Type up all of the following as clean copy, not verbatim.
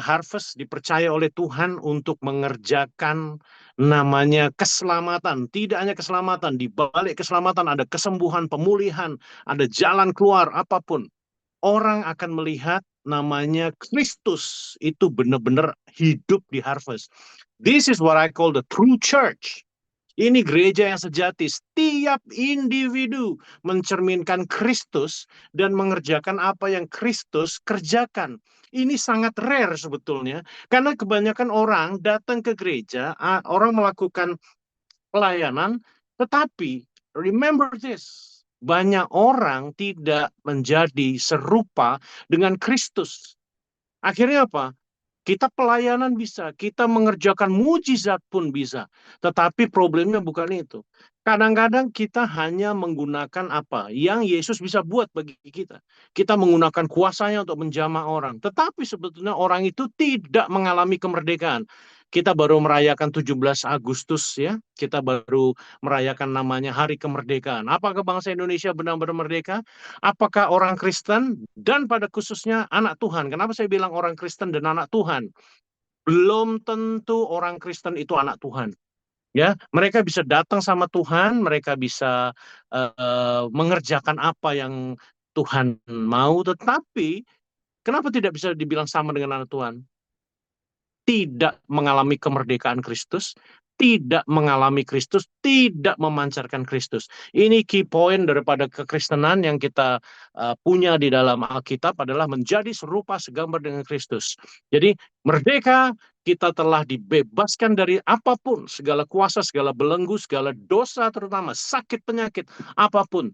Harvest dipercaya oleh Tuhan untuk mengerjakan namanya keselamatan. Tidak hanya keselamatan, di balik keselamatan ada kesembuhan, pemulihan, ada jalan keluar, apapun. Orang akan melihat namanya Kristus itu benar-benar hidup di Harvest. This is what I call the true church. Ini gereja yang sejati. Setiap individu mencerminkan Kristus dan mengerjakan apa yang Kristus kerjakan. Ini sangat rare sebetulnya. Karena kebanyakan orang datang ke gereja, orang melakukan pelayanan, tetapi remember this, banyak orang tidak menjadi serupa dengan Kristus. Akhirnya apa? Kita pelayanan bisa, kita mengerjakan mujizat pun bisa. Tetapi problemnya bukan itu. Kadang-kadang kita hanya menggunakan apa yang Yesus bisa buat bagi kita. Kita menggunakan kuasanya untuk menjamah orang. Tetapi sebetulnya orang itu tidak mengalami kemerdekaan. Kita baru merayakan 17 Agustus ya. Kita baru merayakan namanya Hari Kemerdekaan. Apakah bangsa Indonesia benar-benar merdeka? Apakah orang Kristen dan pada khususnya anak Tuhan? Kenapa saya bilang orang Kristen dan anak Tuhan? Belum tentu orang Kristen itu anak Tuhan. Ya, mereka bisa datang sama Tuhan, mereka bisa mengerjakan apa yang Tuhan mau, tetapi kenapa tidak bisa dibilang sama dengan anak Tuhan? Tidak mengalami kemerdekaan Kristus, tidak mengalami Kristus, tidak memancarkan Kristus. Ini key point daripada kekristenan yang kita punya di dalam Alkitab adalah menjadi serupa segambar dengan Kristus. Jadi merdeka, kita telah dibebaskan dari apapun, segala kuasa, segala belenggu, segala dosa terutama, sakit penyakit, apapun.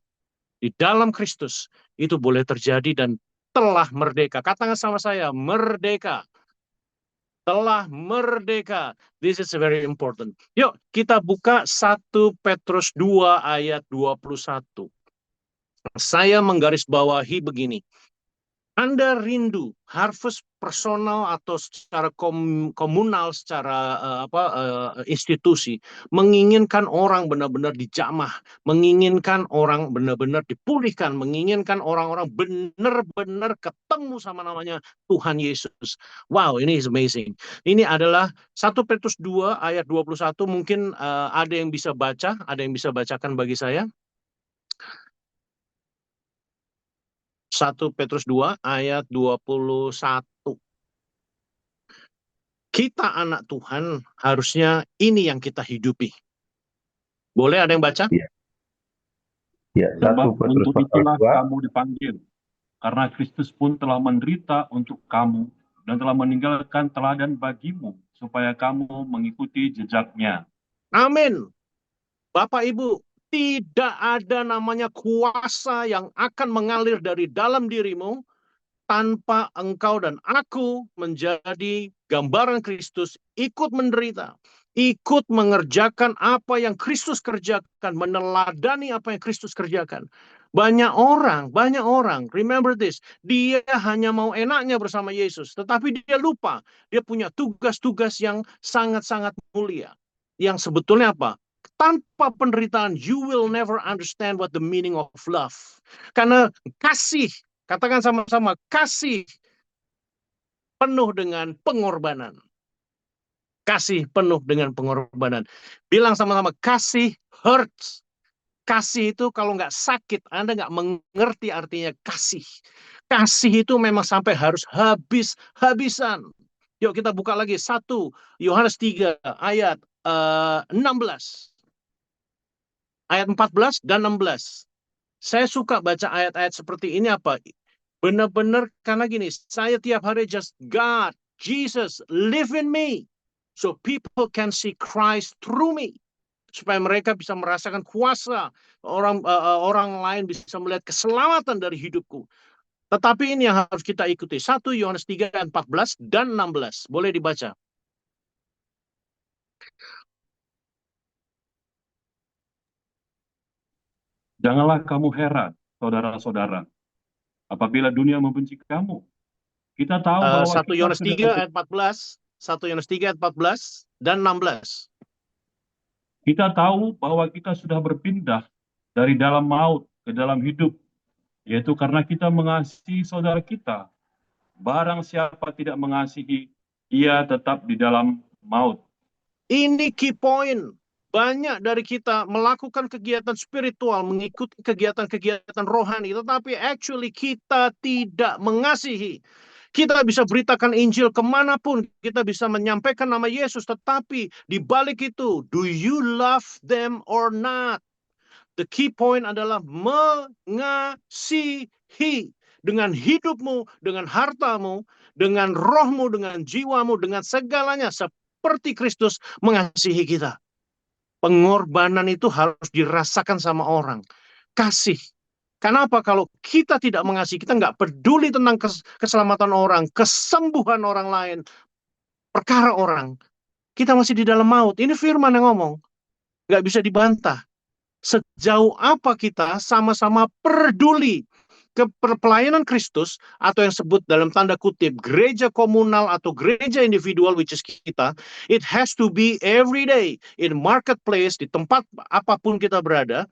Di dalam Kristus itu boleh terjadi dan telah merdeka. Katakan sama saya, merdeka. Telah merdeka. This is very important. Yuk kita buka 1 Petrus 2 ayat 21. Saya menggarisbawahi begini. Anda rindu harvest personal atau secara komunal, secara institusi, menginginkan orang benar-benar dijamah, menginginkan orang benar-benar dipulihkan, menginginkan orang-orang benar-benar ketemu sama namanya Tuhan Yesus. Wow, ini is amazing. Ini adalah 1 Petrus 2 ayat 21. Mungkin ada yang bisa baca, ada yang bisa bacakan bagi saya. 1 Petrus 2 ayat 21. Kita anak Tuhan harusnya ini yang kita hidupi. Boleh ada yang baca? Ya, ya. 1 Sebab Petrus untuk pasal itulah 2. kamu dipanggil, karena Kristus pun telah menderita untuk kamu dan telah meninggalkan teladan bagimu, supaya kamu mengikuti jejaknya. Amin. Bapak Ibu, tidak ada namanya kuasa yang akan mengalir dari dalam dirimu tanpa engkau dan aku menjadi gambaran Kristus, ikut menderita, ikut mengerjakan apa yang Kristus kerjakan, meneladani apa yang Kristus kerjakan. Banyak orang, remember this, dia hanya mau enaknya bersama Yesus, tetapi dia lupa, dia punya tugas-tugas yang sangat-sangat mulia. Yang sebetulnya apa? Tanpa penderitaan, you will never understand what the meaning of love. Karena kasih, katakan sama-sama, kasih penuh dengan pengorbanan. Kasih penuh dengan pengorbanan. Bilang sama-sama, kasih hurts. Kasih itu kalau nggak sakit, Anda nggak mengerti artinya kasih. Kasih itu memang sampai harus habis-habisan. Yuk kita buka lagi 1 Yohanes 3 ayat 16. Ayat 14 dan 16. Saya suka baca ayat-ayat seperti ini apa? Benar-benar karena gini, saya tiap hari just God, Jesus, live in me. So people can see Christ through me. Supaya mereka bisa merasakan kuasa, orang lain bisa melihat keselamatan dari hidupku. Tetapi ini yang harus kita ikuti. 1 Yohanes 3 ayat 14 dan 16. Boleh dibaca. Janganlah kamu heran, saudara-saudara, apabila dunia membenci kamu. Kita tahu bahwa 1 kita Yohanes sudah 3 ayat 14, 1 Yohanes 3 ayat 14 dan 16. Kita tahu bahwa kita sudah berpindah dari dalam maut ke dalam hidup, yaitu karena kita mengasihi saudara kita. Barang siapa tidak mengasihi ia tetap di dalam maut. Ini key point. Banyak dari kita melakukan kegiatan spiritual, mengikuti kegiatan-kegiatan rohani, tetapi actually kita tidak mengasihi. Kita bisa beritakan Injil kemanapun, kita bisa menyampaikan nama Yesus, tetapi di balik itu, do you love them or not? The key point adalah mengasihi dengan hidupmu, dengan hartamu, dengan rohmu, dengan jiwamu, dengan segalanya, seperti Kristus mengasihi kita. Pengorbanan itu harus dirasakan sama orang. Kasih. Kenapa? Kalau kita tidak mengasihi, kita nggak peduli tentang keselamatan orang, kesembuhan orang lain, perkara orang, kita masih di dalam maut. Ini firman yang ngomong. Nggak bisa dibantah. Sejauh apa kita sama-sama peduli ke pelayanan Kristus, atau yang sebut dalam tanda kutip gereja komunal atau gereja individual, which is kita, it has to be every day in marketplace, di tempat apapun kita berada.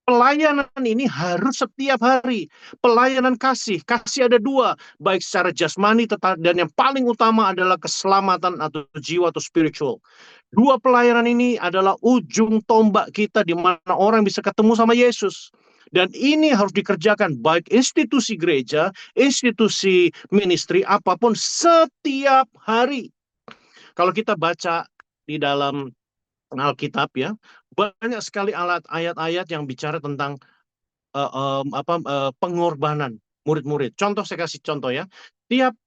Pelayanan ini harus setiap hari. Pelayanan kasih ada dua, baik secara jasmani dan yang paling utama adalah keselamatan atau jiwa atau spiritual. Dua pelayanan ini adalah ujung tombak kita di mana orang bisa ketemu sama Yesus. Dan ini harus dikerjakan baik institusi gereja, institusi ministry, apapun setiap hari. Kalau kita baca di dalam Alkitab ya, banyak sekali ayat-ayat yang bicara tentang pengorbanan murid-murid. Contoh, saya kasih contoh ya.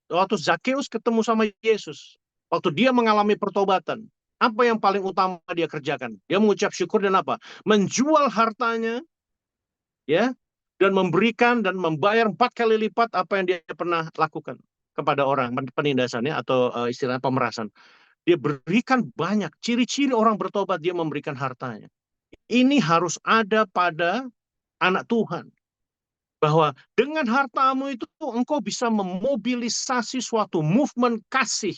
Waktu Zakheus ketemu sama Yesus, waktu dia mengalami pertobatan, apa yang paling utama dia kerjakan? Dia mengucap syukur dan apa? Menjual hartanya, ya, dan memberikan dan membayar 4 kali lipat apa yang dia pernah lakukan kepada orang, penindasannya atau istilahnya pemerasan. Dia berikan banyak. Ciri-ciri orang bertobat, dia memberikan hartanya. Ini harus ada pada anak Tuhan. Bahwa dengan hartamu itu engkau bisa memobilisasi suatu movement kasih,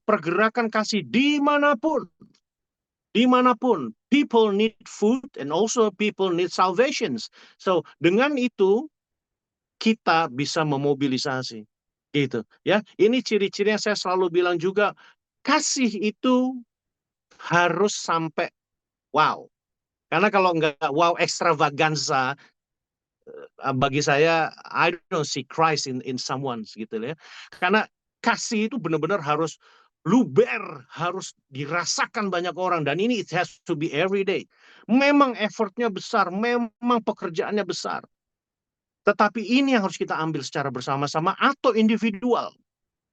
pergerakan kasih dimanapun. Dimanapun, people need food and also people need salvations. So dengan itu kita bisa memobilisasi, gitu ya. Ini ciri-ciri yang saya selalu bilang juga, kasih itu harus sampai wow. Karena kalau enggak wow ekstravaganza, bagi saya I don't see Christ in someone gitu ya. Karena kasih itu benar-benar harus luber, harus dirasakan banyak orang, dan ini it has to be every day. Memang effortnya besar, memang pekerjaannya besar. Tetapi ini yang harus kita ambil secara bersama-sama atau individual.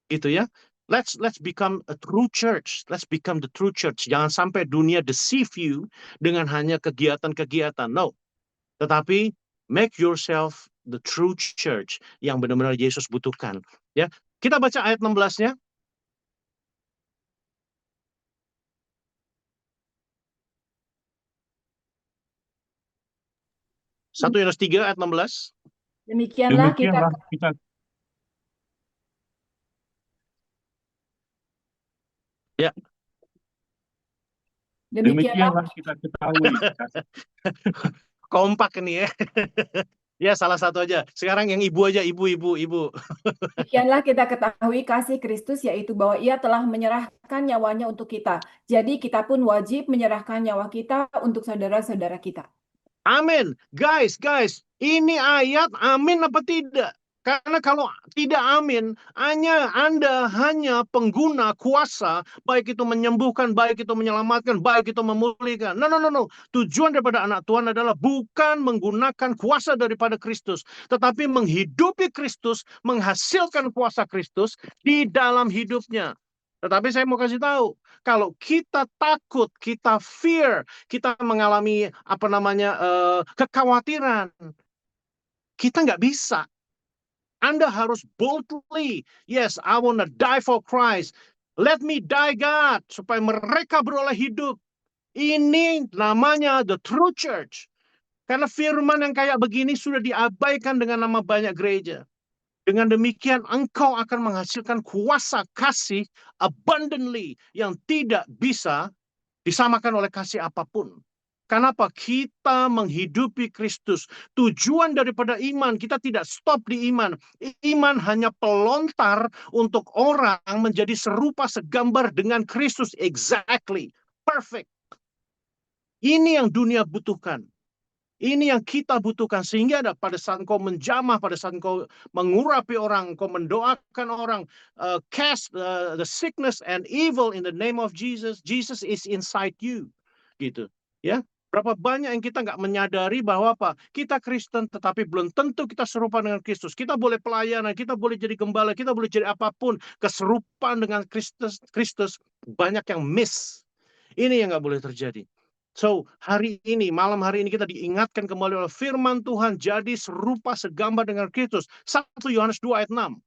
Gitu ya. Let's become a true church. Let's become the true church. Jangan sampai dunia deceive you dengan hanya kegiatan-kegiatan. No. Tetapi make yourself the true church yang benar-benar Yesus butuhkan. Ya, kita baca ayat 16-nya. Satu Yohanes 3 ayat 16. Demikianlah kita Ya. Demikianlah kita ketahui. Kompak nih ya. Ya, salah satu aja. Sekarang yang ibu aja, ibu. Demikianlah kita ketahui kasih Kristus, yaitu bahwa Ia telah menyerahkan nyawanya untuk kita. Jadi kita pun wajib menyerahkan nyawa kita untuk saudara-saudara kita. Amin. Guys, ini ayat amin apa tidak? Karena kalau tidak amin, Anda hanya pengguna kuasa, baik itu menyembuhkan, baik itu menyelamatkan, baik itu memulihkan. No. Tujuan daripada anak Tuhan adalah bukan menggunakan kuasa daripada Kristus, tetapi menghidupi Kristus, menghasilkan kuasa Kristus di dalam hidupnya. Tetapi saya mau kasih tahu, kalau kita takut, kita fear, kita mengalami kekhawatiran, kita nggak bisa. Anda harus boldly, yes, I want to die for Christ. Let me die, God, supaya mereka beroleh hidup. Ini namanya the true church. Karena firman yang kayak begini sudah diabaikan dengan nama banyak gereja. Dengan demikian engkau akan menghasilkan kuasa kasih abundantly yang tidak bisa disamakan oleh kasih apapun. Kenapa? Kita menghidupi Kristus. Tujuan daripada iman, kita tidak stop di iman. Iman hanya pelontar untuk orang menjadi serupa segambar dengan Kristus. Exactly. Perfect. Ini yang dunia butuhkan. Ini yang kita butuhkan, sehingga pada saat engkau menjamah, pada saat engkau mengurapi orang, engkau mendoakan orang, cast the sickness and evil in the name of Jesus. Jesus is inside you, gitu. Ya, berapa banyak yang kita nggak menyadari bahwa apa? Kita Kristen, tetapi belum tentu kita serupa dengan Kristus. Kita boleh pelayanan, kita boleh jadi gembala, kita boleh jadi apapun, keserupaan dengan Kristus banyak yang miss. Ini yang nggak boleh terjadi. So, malam hari ini kita diingatkan kembali oleh firman Tuhan, jadi serupa segambar dengan Kristus. 1 Yohanes 2 ayat 6.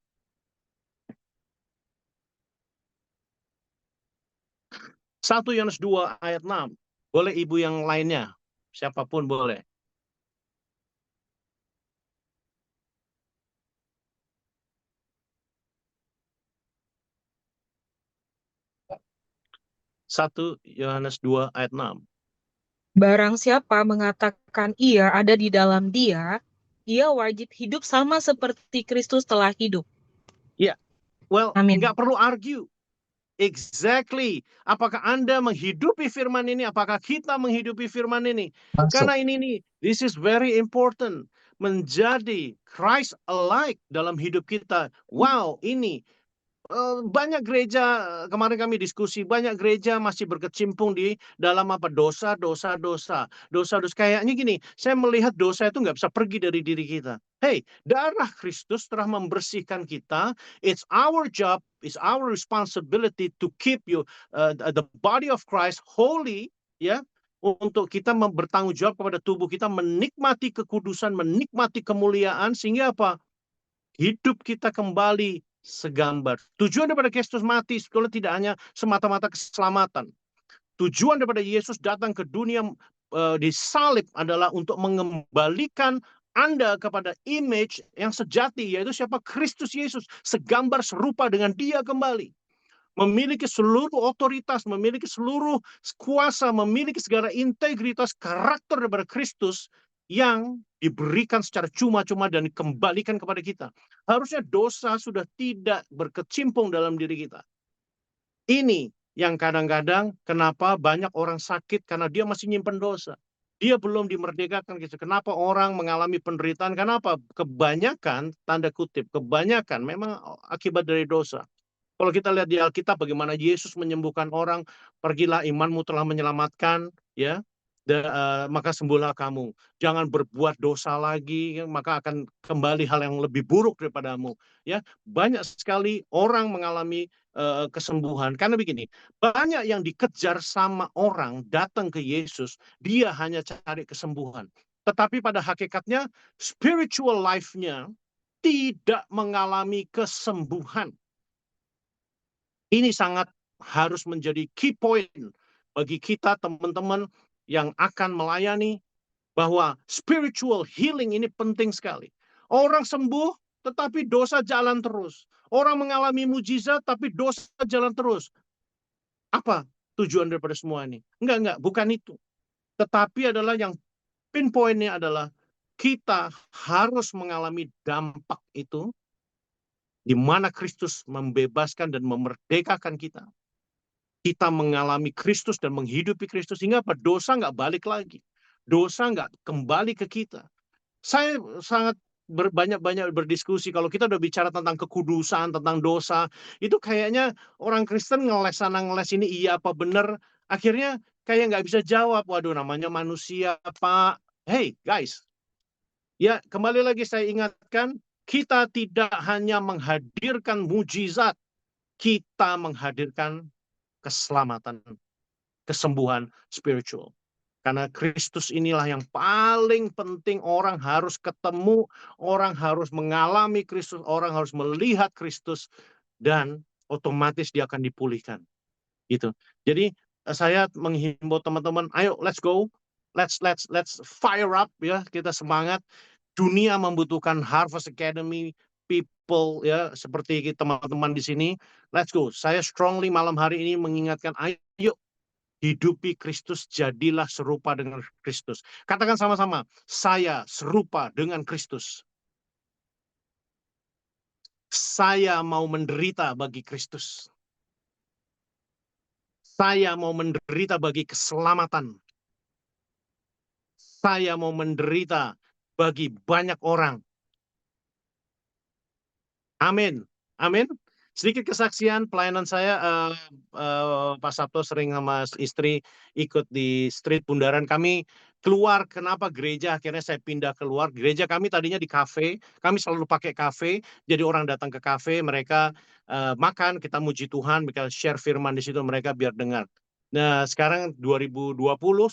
1 Yohanes 2 ayat 6. Boleh ibu yang lainnya, siapapun boleh. Satu Yohanes 2 ayat 6. Barang siapa mengatakan ia ada di dalam dia, ia wajib hidup sama seperti Kristus telah hidup. Well, Amin. nggak perlu argue. Exactly. Apakah Anda menghidupi firman ini? Apakah kita menghidupi firman ini? Karena ini this is very important. Menjadi Christ alike dalam hidup kita. Wow, ini banyak gereja, kemarin kami diskusi, banyak gereja masih berkecimpung di dalam apa? Dosa. Kayaknya gini, saya melihat dosa itu nggak bisa pergi dari diri kita. Hey, darah Kristus telah membersihkan kita. It's our job, it's our responsibility to keep the body of Christ holy, ya. Untuk kita bertanggung jawab kepada tubuh kita, menikmati kekudusan, menikmati kemuliaan, sehingga apa? Hidup kita kembali segambar. Tujuan daripada Kristus mati sebetulnya tidak hanya semata-mata keselamatan. Tujuan daripada Yesus datang ke dunia disalib adalah untuk mengembalikan Anda kepada image yang sejati, yaitu siapa? Kristus Yesus, segambar serupa dengan Dia kembali. Memiliki seluruh otoritas, memiliki seluruh kuasa, memiliki segala integritas karakter daripada Kristus yang diberikan secara cuma-cuma dan dikembalikan kepada kita. Harusnya dosa sudah tidak berkecimpung dalam diri kita. Ini yang kadang-kadang kenapa banyak orang sakit, karena dia masih nyimpen dosa. Dia belum dimerdekakan. Kenapa orang mengalami penderitaan? Kenapa? Kebanyakan, tanda kutip, kebanyakan memang akibat dari dosa. Kalau kita lihat di Alkitab bagaimana Yesus menyembuhkan orang, pergilah imanmu telah menyelamatkan, ya. Maka sembuhlah kamu. Jangan berbuat dosa lagi, maka akan kembali hal yang lebih buruk daripadamu. Ya, banyak sekali orang mengalami kesembuhan. Karena begini, banyak yang dikejar sama orang datang ke Yesus, dia hanya cari kesembuhan. Tetapi pada hakikatnya, spiritual life-nya tidak mengalami kesembuhan. Ini sangat harus menjadi key point bagi kita, teman-teman yang akan melayani, bahwa spiritual healing ini penting sekali. Orang sembuh, tetapi dosa jalan terus. Orang mengalami mujizat, tapi dosa jalan terus. Apa tujuan daripada semua ini? Enggak, bukan itu. Tetapi adalah yang pinpointnya adalah kita harus mengalami dampak itu, di mana Kristus membebaskan dan memerdekakan kita. Kita mengalami Kristus dan menghidupi Kristus, sehingga apa? Dosa nggak balik lagi. Dosa nggak kembali ke kita. Saya sangat banyak berdiskusi, kalau kita udah bicara tentang kekudusan, tentang dosa, itu kayaknya orang Kristen ngeles sana ngeles ini, iya apa benar, akhirnya kayak nggak bisa jawab. Waduh, namanya manusia, Pak. Hey guys, ya kembali lagi saya ingatkan, kita tidak hanya menghadirkan mujizat, kita menghadirkan keselamatan, kesembuhan spiritual. Karena Kristus inilah yang paling penting, orang harus ketemu, orang harus mengalami Kristus, orang harus melihat Kristus, dan otomatis dia akan dipulihkan. Gitu. Jadi saya menghimbau teman-teman, ayo let's go, let's fire up, ya, kita semangat. Dunia membutuhkan Harvest Academy people, ya, seperti teman-teman di sini. Let's go. Saya strongly malam hari ini mengingatkan, ayo hidupi Kristus, jadilah serupa dengan Kristus. Katakan sama-sama, saya serupa dengan Kristus. Saya mau menderita bagi Kristus. Saya mau menderita bagi keselamatan. Saya mau menderita bagi banyak orang. Amin. Amin. Sedikit kesaksian pelayanan saya, Pak Sabto sering sama istri ikut di street Bundaran. Kami keluar, kenapa gereja akhirnya saya pindah keluar. Gereja kami tadinya di kafe, kami selalu pakai kafe, jadi orang datang ke kafe, mereka makan, kita muji Tuhan, mereka share firman di situ, mereka biar dengar. Nah sekarang 2020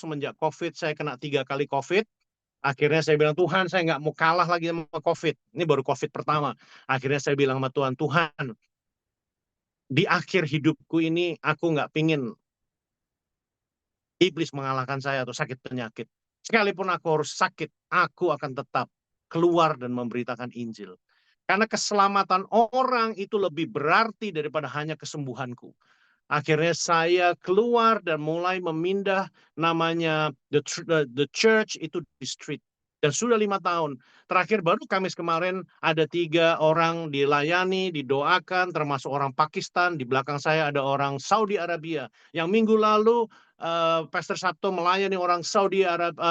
semenjak COVID, saya kena 3 kali COVID. Akhirnya saya bilang, Tuhan saya nggak mau kalah lagi sama COVID. Ini baru COVID pertama. Akhirnya saya bilang sama Tuhan, Tuhan di akhir hidupku ini aku nggak pingin iblis mengalahkan saya atau sakit penyakit. Sekalipun aku harus sakit, aku akan tetap keluar dan memberitakan Injil. Karena keselamatan orang itu lebih berarti daripada hanya kesembuhanku. Akhirnya saya keluar dan mulai memindah namanya the church itu di street. Dan sudah 5 tahun. Terakhir baru Kamis kemarin ada 3 orang dilayani, didoakan, termasuk orang Pakistan. Di belakang saya ada orang Saudi Arabia. Yang minggu lalu Pastor Sabto melayani orang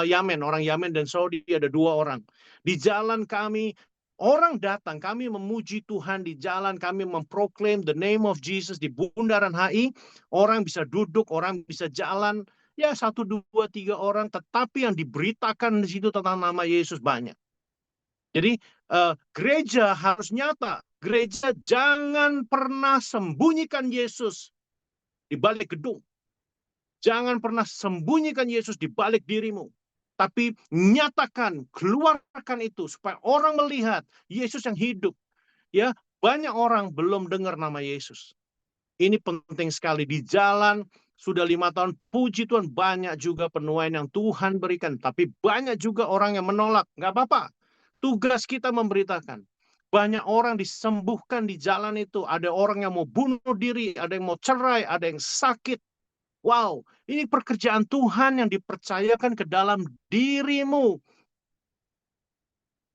Yamen, orang Yamen dan Saudi, ada 2 orang. Di jalan kami, orang datang, kami memuji Tuhan di jalan, kami memproklaim the name of Jesus di Bundaran HI. Orang bisa duduk, orang bisa jalan. Ya 1, 2, 3 orang, tetapi yang diberitakan di situ tentang nama Yesus banyak. Jadi gereja harus nyata. Gereja jangan pernah sembunyikan Yesus di balik gedung. Jangan pernah sembunyikan Yesus di balik dirimu. Tapi nyatakan, keluarkan itu supaya orang melihat Yesus yang hidup. Ya, banyak orang belum dengar nama Yesus. Ini penting sekali di jalan. Sudah 5 tahun, puji Tuhan banyak juga penuaian yang Tuhan berikan. Tapi banyak juga orang yang menolak. Nggak apa-apa. Tugas kita memberitakan. Banyak orang disembuhkan di jalan itu. Ada orang yang mau bunuh diri, ada yang mau cerai, ada yang sakit. Wow, ini pekerjaan Tuhan yang dipercayakan ke dalam dirimu.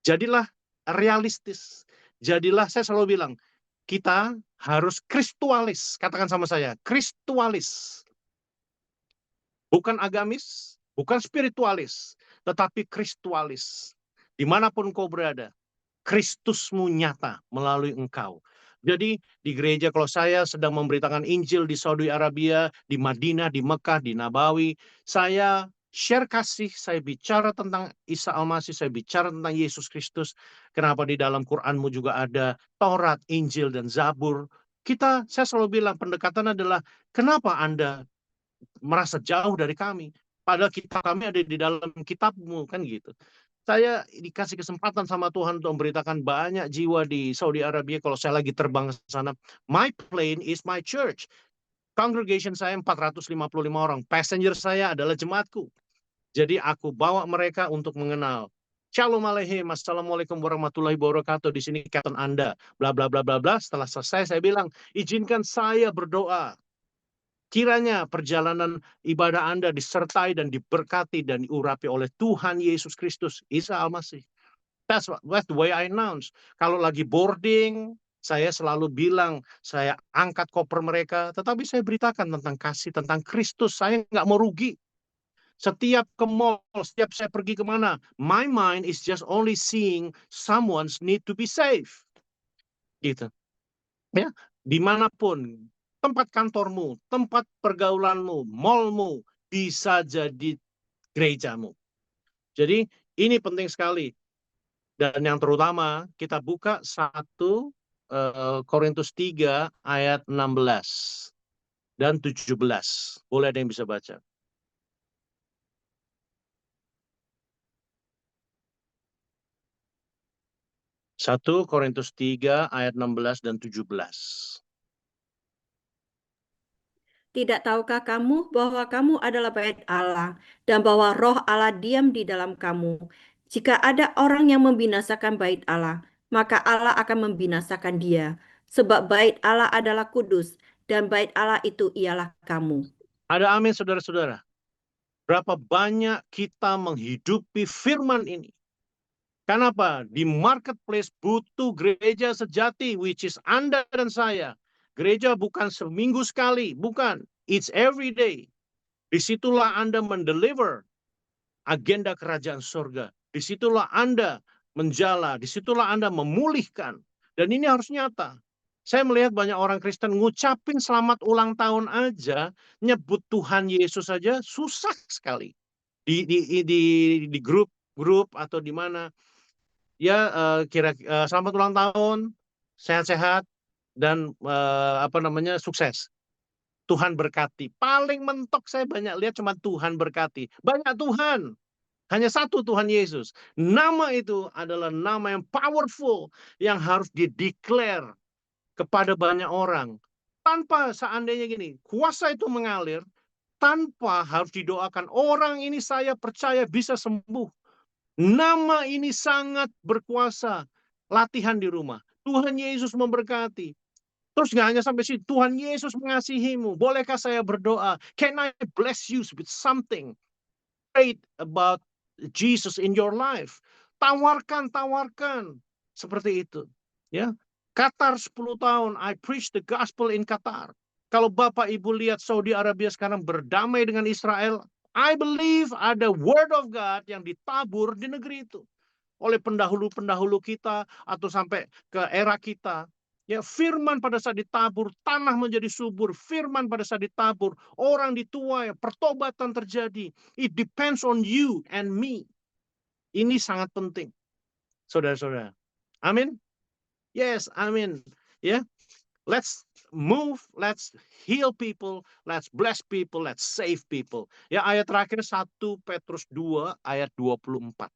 Jadilah realistis. Jadilah, saya selalu bilang, kita harus kristualis. Katakan sama saya, kristualis. Bukan agamis, bukan spiritualis, tetapi kristualis. Dimanapun kau berada, Kristusmu nyata melalui engkau. Jadi di gereja kalau saya sedang memberitakan Injil di Saudi Arabia, di Madinah, di Mekah, di Nabawi, saya share kasih, saya bicara tentang Isa Al-Masih, saya bicara tentang Yesus Kristus. Kenapa di dalam Quranmu juga ada Taurat, Injil, dan Zabur. Saya selalu bilang pendekatan adalah kenapa Anda merasa jauh dari kami, padahal kitab kami ada di dalam kitabmu, kan gitu. Saya dikasih kesempatan sama Tuhan untuk memberitakan banyak jiwa di Saudi Arabia. Kalau saya lagi terbang ke sana, my plane is my church. Congregation saya 455 orang. Passenger saya adalah jemaatku. Jadi aku bawa mereka untuk mengenal. Shalom aleichem, assalamualaikum warahmatullahi wabarakatuh. Di sini Captain Anda, bla bla bla bla bla. Setelah selesai saya bilang, izinkan saya berdoa. Kiranya perjalanan ibadah Anda disertai dan diberkati dan diurapi oleh Tuhan Yesus Kristus, Isa Al-Masih. That's the way I announce. Kalau lagi boarding, saya selalu bilang, saya angkat koper mereka, tetapi saya beritakan tentang kasih, tentang Kristus. Saya nggak mau rugi. Setiap ke mall, setiap saya pergi kemana, my mind is just only seeing someone's need to be safe. Gitu. Ya, dimanapun, tempat kantormu, tempat pergaulanmu, mallmu, bisa jadi gerejamu. Jadi ini penting sekali. Dan yang terutama kita buka 1 Korintus 3 ayat 16 dan 17. Boleh ada yang bisa baca? Satu Korintus 3 ayat 16 dan 17. Tidak tahukah kamu bahwa kamu adalah bait Allah dan bahwa roh Allah diam di dalam kamu? Jika ada orang yang membinasakan bait Allah, maka Allah akan membinasakan dia. Sebab bait Allah adalah kudus dan bait Allah itu ialah kamu. Ada amin, saudara-saudara? Berapa banyak kita menghidupi firman ini? Kenapa? Di marketplace butuh gereja sejati, which is Anda dan saya. Gereja bukan seminggu sekali, bukan. It's every day. Disitulah Anda mendeliver agenda kerajaan surga. Disitulah Anda menjala, disitulah Anda memulihkan. Dan ini harus nyata. Saya melihat banyak orang Kristen ngucapin selamat ulang tahun aja, nyebut Tuhan Yesus saja susah sekali. Di grup atau di mana. Ya, selamat ulang tahun, sehat-sehat, dan sukses. Tuhan berkati. Paling mentok saya banyak lihat cuma Tuhan berkati. Banyak Tuhan. Hanya satu Tuhan Yesus. Nama itu adalah nama yang powerful. Yang harus dideklar kepada banyak orang. Tanpa seandainya gini, kuasa itu mengalir. Tanpa harus didoakan. Orang ini saya percaya bisa sembuh. Nama ini sangat berkuasa. Latihan di rumah. Tuhan Yesus memberkati. Terus nggak hanya sampai situ, Tuhan Yesus mengasihimu. Bolehkah saya berdoa? Can I bless you with something great about Jesus in your life? Tawarkan. Seperti itu. Ya, Qatar 10 tahun, I preach the gospel in Qatar. Kalau Bapak Ibu lihat Saudi Arabia sekarang berdamai dengan Israel, I believe ada word of God yang ditabur di negeri itu. Oleh pendahulu-pendahulu kita atau sampai ke era kita. Ya, firman pada saat ditabur, tanah menjadi subur. Firman pada saat ditabur, orang dituai, pertobatan terjadi. It depends on you and me. Ini sangat penting, saudara-saudara. Amin. Yes, amin. Ya, let's move, let's heal people, let's bless people, let's save people. Ya, ayat terakhir 1 Petrus 2 ayat 24.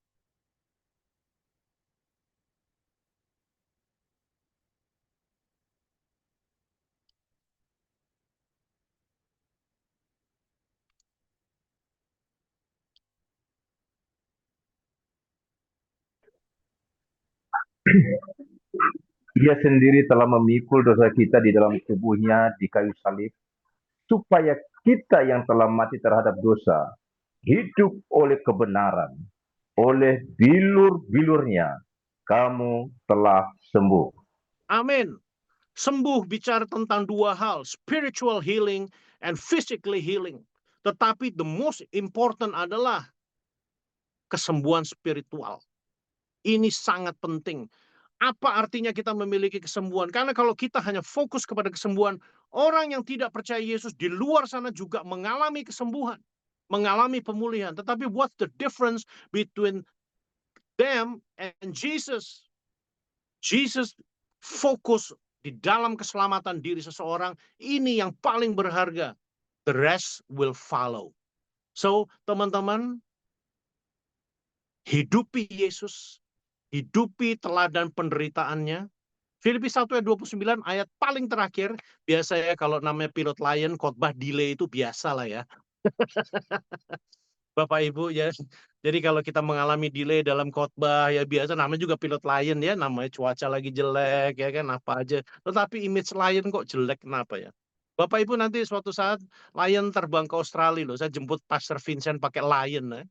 Ia sendiri telah memikul dosa kita di dalam tubuhnya di kayu salib, supaya kita yang telah mati terhadap dosa, hidup oleh kebenaran. Oleh bilur-bilurnya, kamu telah sembuh. Amin. Sembuh bicara tentang dua hal, spiritual healing and physically healing. Tetapi the most important adalah kesembuhan spiritual. Ini sangat penting. Apa artinya kita memiliki kesembuhan? Karena kalau kita hanya fokus kepada kesembuhan, orang yang tidak percaya Yesus di luar sana juga mengalami kesembuhan, mengalami pemulihan. Tetapi what's the difference between them and Jesus? Jesus fokus di dalam keselamatan diri seseorang, ini yang paling berharga. The rest will follow. So, teman-teman, hidupi Yesus, hidupi teladan penderitaannya. Filipi 1 ayat 29 ayat paling terakhir. Biasanya kalau namanya pilot lion, khotbah delay itu biasa lah ya. Bapak Ibu ya. Jadi kalau kita mengalami delay dalam khotbah ya biasa, namanya juga pilot lion ya, namanya cuaca lagi jelek ya kan, apa aja. Tetapi image lion kok jelek, kenapa ya? Bapak Ibu nanti suatu saat lion terbang ke Australia loh, saya jemput Pastor Vincent pakai lion ya.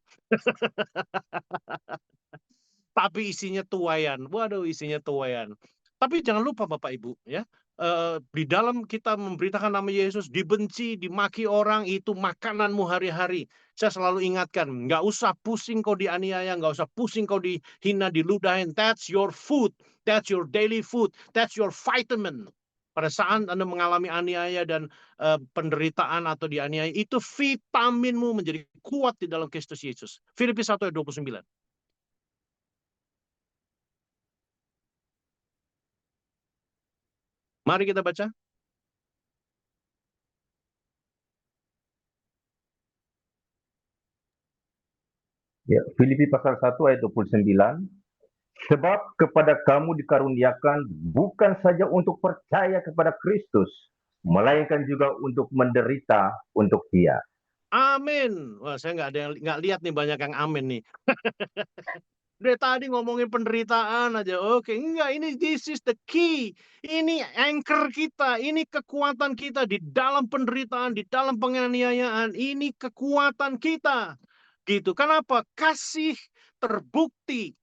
Tapi isinya tuayan. Waduh, isinya tuayan. Tapi jangan lupa Bapak Ibu ya, di dalam kita memberitakan nama Yesus, dibenci, dimaki orang, itu makananmu hari-hari. Saya selalu ingatkan, nggak usah pusing kau dianiaya, nggak usah pusing kau dihina, diludahin. That's your food, that's your daily food, that's your vitamin. Pada saat Anda mengalami aniaya dan penderitaan atau dianiaya, itu vitaminmu menjadi kuat di dalam Kristus Yesus. Filipi 1 ayat 29. Mari kita baca. Ya, Filipi pasal 1 ayat 29. Sebab kepada kamu dikaruniakan bukan saja untuk percaya kepada Kristus, melainkan juga untuk menderita untuk Dia. Amin. Wah, saya nggak lihat nih banyak yang amin nih. Dari tadi ngomongin penderitaan aja. Oke, enggak, ini this is the key. Ini anchor kita, ini kekuatan kita di dalam penderitaan, di dalam penganiayaan. Ini kekuatan kita. Gitu. Kenapa? Kasih terbukti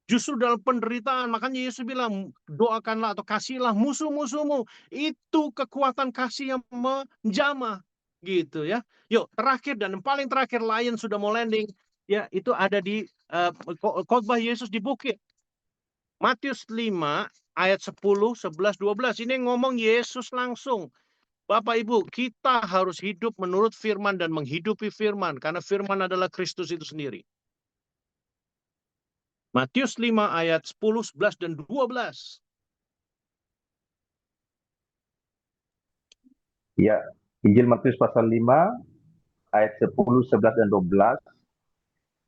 justru dalam penderitaan. Makanya Yesus bilang, doakanlah atau kasihlah musuh-musuhmu. Itu kekuatan kasih yang menjamah. Gitu ya. Yuk, terakhir dan yang paling terakhir, Lion sudah mau landing. Ya, itu ada di khotbah Yesus di bukit. Matius 5 ayat 10, 11, 12. Ini ngomong Yesus langsung. Bapak Ibu, kita harus hidup menurut firman dan menghidupi firman. Karena firman adalah Kristus itu sendiri. Matius 5 ayat 10, 11, dan 12. Ya, Injil Matius pasal 5 ayat 10, 11, dan 12.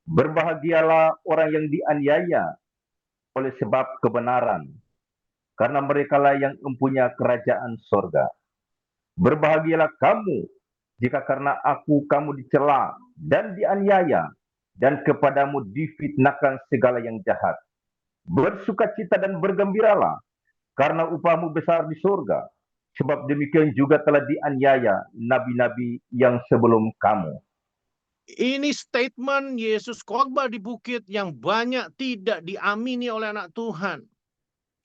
Berbahagialah orang yang dianiaya oleh sebab kebenaran, karena merekalah yang mempunyai kerajaan sorga. Berbahagialah kamu jika karena aku kamu dicela dan dianiaya, dan kepadamu difitnahkan segala yang jahat. Bersukacita dan bergembiralah, karena upahmu besar di surga. Sebab demikian juga telah dianiaya nabi-nabi yang sebelum kamu. Ini statement Yesus khotbah di bukit yang banyak tidak diamini oleh anak Tuhan.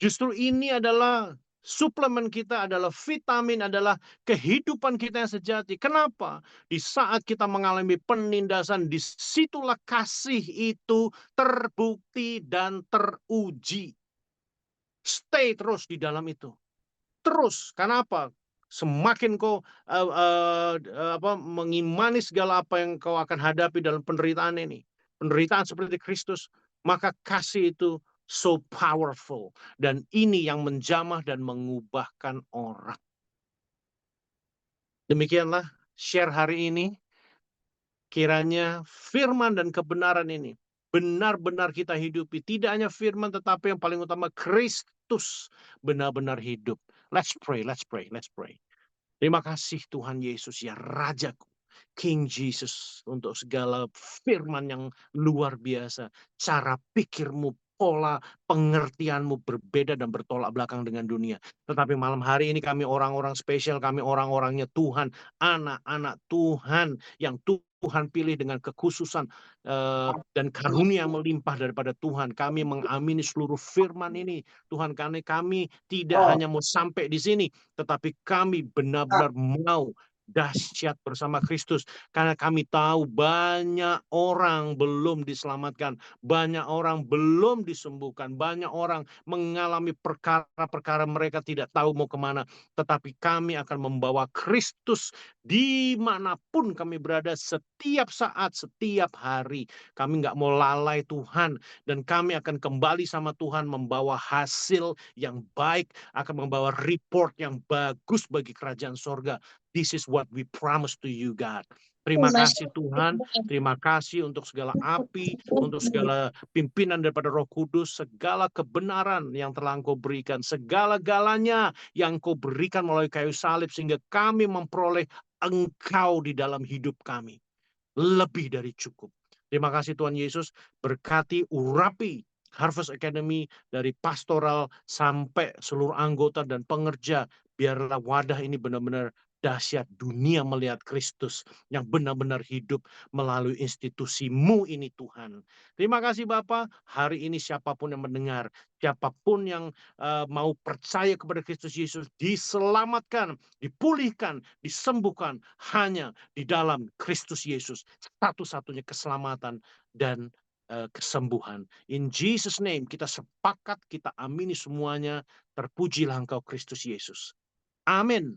Justru ini adalah suplemen kita, adalah vitamin, adalah kehidupan kita yang sejati. Kenapa? Di saat kita mengalami penindasan, disitulah kasih itu terbukti dan teruji. Stay terus di dalam itu. Terus, kenapa? Semakin kau mengimani segala apa yang kau akan hadapi dalam penderitaan ini, penderitaan seperti Kristus, maka kasih itu so powerful, dan ini yang menjamah dan mengubahkan orang. Demikianlah share hari ini. Kiranya firman dan kebenaran ini benar-benar kita hidupi. Tidak hanya firman, tetapi yang paling utama Kristus benar-benar hidup. Let's pray, let's pray, let's pray. Terima kasih Tuhan Yesus ya Rajaku, King Jesus, untuk segala firman yang luar biasa. Cara pikirmu, pola pengertianmu berbeda dan bertolak belakang dengan dunia. Tetapi malam hari ini kami orang-orang spesial, kami orang-orangnya Tuhan, anak-anak Tuhan yang Tuhan pilih dengan kekhususan dan karunia melimpah daripada Tuhan. Kami mengamini seluruh firman ini. Tuhan, kami tidak hanya mau sampai di sini, tetapi kami benar-benar mau dahsyat bersama Kristus. Karena kami tahu banyak orang belum diselamatkan. Banyak orang belum disembuhkan. Banyak orang mengalami perkara-perkara mereka tidak tahu mau kemana. Tetapi kami akan membawa Kristus dimanapun kami berada, setiap saat, setiap hari. Kami nggak mau lalai Tuhan. Dan kami akan kembali sama Tuhan membawa hasil yang baik, akan membawa report yang bagus bagi kerajaan sorga. This is what we promise to you, God. Terima kasih Tuhan, terima kasih untuk segala api, untuk segala pimpinan daripada Roh Kudus, segala kebenaran yang telah Engkau berikan, segala-galanya yang Engkau berikan melalui kayu salib, sehingga kami memperoleh Engkau di dalam hidup kami. Lebih dari cukup. Terima kasih Tuhan Yesus, berkati, urapi Harvest Academy dari pastoral sampai seluruh anggota dan pengerja. Biarlah wadah ini benar-benar dahsyat, dunia melihat Kristus yang benar-benar hidup melalui institusi-Mu ini Tuhan. Terima kasih Bapa. Hari ini siapapun yang mendengar, siapapun yang mau percaya kepada Kristus Yesus, diselamatkan, dipulihkan, disembuhkan hanya di dalam Kristus Yesus. Satu-satunya keselamatan dan kesembuhan. In Jesus name kita sepakat, kita amini semuanya. Terpujilah Engkau Kristus Yesus. Amin.